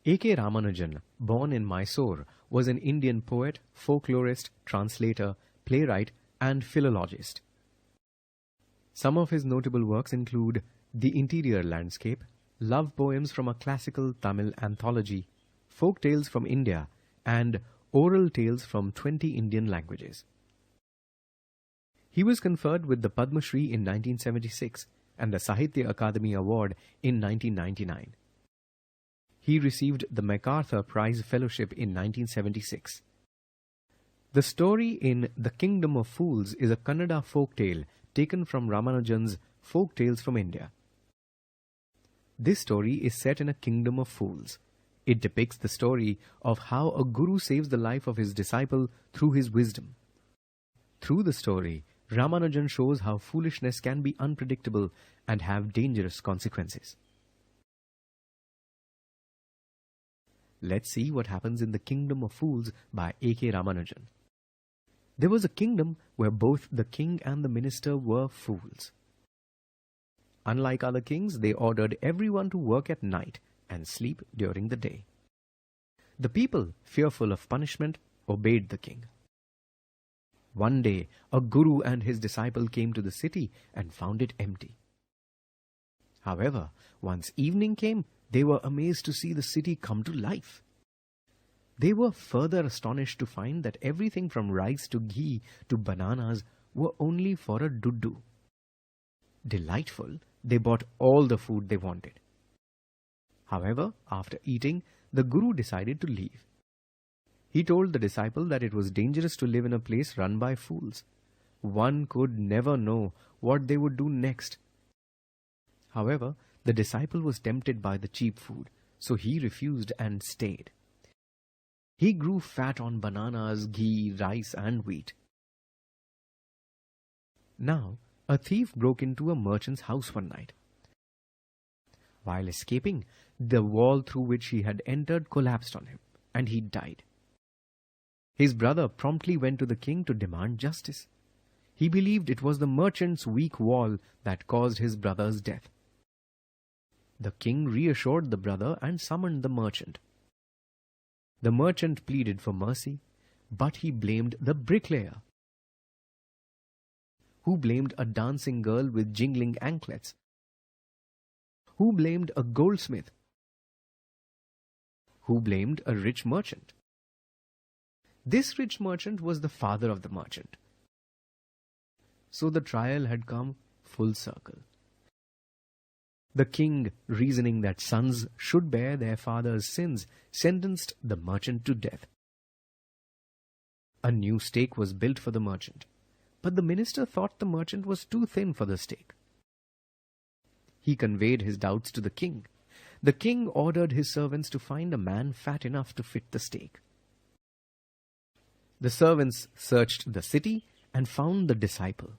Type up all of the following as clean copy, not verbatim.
A.K Ramanujan, born in Mysore, was an Indian poet, folklorist, translator, playwright, and philologist. Some of his notable works include The Interior Landscape, love poems from a classical Tamil anthology, folk tales from India, and oral tales from 20 Indian languages. He was conferred with the Padma Shri in 1976 and the Sahitya Akademi Award in 1999. He received the MacArthur Prize Fellowship in 1976. The story in The Kingdom of Fools is a Kannada folk tale taken from Ramanujan's Folk Tales from India. This story is set in a kingdom of fools. It depicts the story of how a guru saves the life of his disciple through his wisdom. Through the story, Ramanujan shows how foolishness can be unpredictable and have dangerous consequences. Let's see what happens in The Kingdom of Fools by A.K Ramanujan. There was a kingdom where both the king and the minister were fools. Unlike other kings, they ordered everyone to work at night and sleep during the day. The people, fearful of punishment, obeyed the king. One day, a guru and his disciple came to the city and found it empty. However, once evening came, they were amazed to see the city come to life. They were further astonished to find that everything from rice to ghee to bananas were only for a duddu. Delightful, they bought all the food they wanted. However, after eating, the guru decided to leave. He told the disciple that it was dangerous to live in a place run by fools. One could never know what they would do next. However, the disciple was tempted by the cheap food, so he refused and stayed. He grew fat on bananas, ghee, rice, and wheat. Now, a thief broke into a merchant's house one night. While escaping, the wall through which he had entered collapsed on him, and he died. His brother promptly went to the king to demand justice. He believed it was the merchant's weak wall that caused his brother's death. The king reassured the brother and summoned the merchant. The merchant pleaded for mercy, but he blamed the bricklayer, who blamed a dancing girl with jingling anklets, who blamed a goldsmith, who blamed a rich merchant. This rich merchant was the father of the merchant. So the trial had come full circle. The king, reasoning that sons should bear their father's sins, sentenced the merchant to death. A new stake was built for the merchant, but the minister thought the merchant was too thin for the stake. He conveyed his doubts to the king. The king ordered his servants to find a man fat enough to fit the stake. The servants searched the city and found the disciple,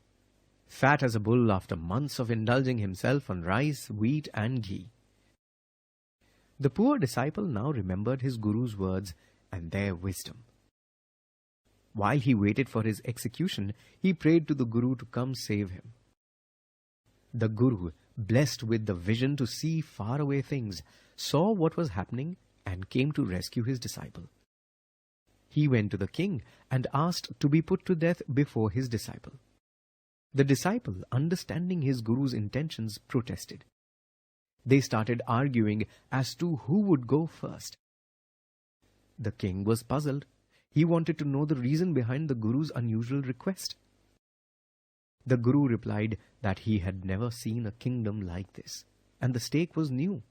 fat as a bull after months of indulging himself on rice, wheat, and ghee. The poor disciple now remembered his guru's words and their wisdom. While he waited for his execution, he prayed to the guru to come save him. The guru, blessed with the vision to see faraway things, saw what was happening and came to rescue his disciple. He went to the king and asked to be put to death before his disciple. The disciple, understanding his guru's intentions, protested. They started arguing as to who would go first. The king was puzzled. He wanted to know the reason behind the guru's unusual request. The guru replied that he had never seen a kingdom like this, and the stake was new.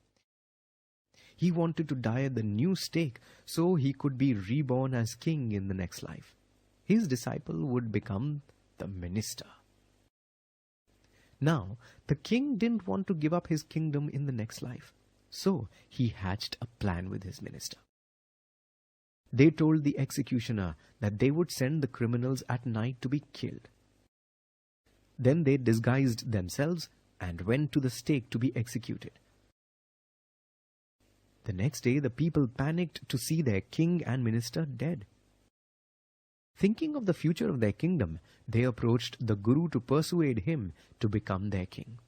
He wanted to die at the new stake so he could be reborn as king in the next life. His disciple would become the minister. Now, the king didn't want to give up his kingdom in the next life, so he hatched a plan with his minister. They told the executioner that they would send the criminals at night to be killed. Then they disguised themselves and went to the stake to be executed. The next day, the people panicked to see their king and minister dead. Thinking of the future of their kingdom, they approached the guru to persuade him to become their king.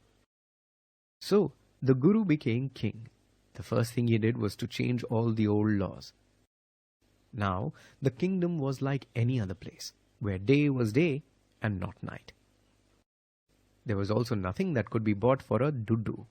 So, the guru became king, The first thing he did was to change all the old laws. Now, the kingdom was like any other place, where day was day and not night. There was also nothing that could be bought for a dudu,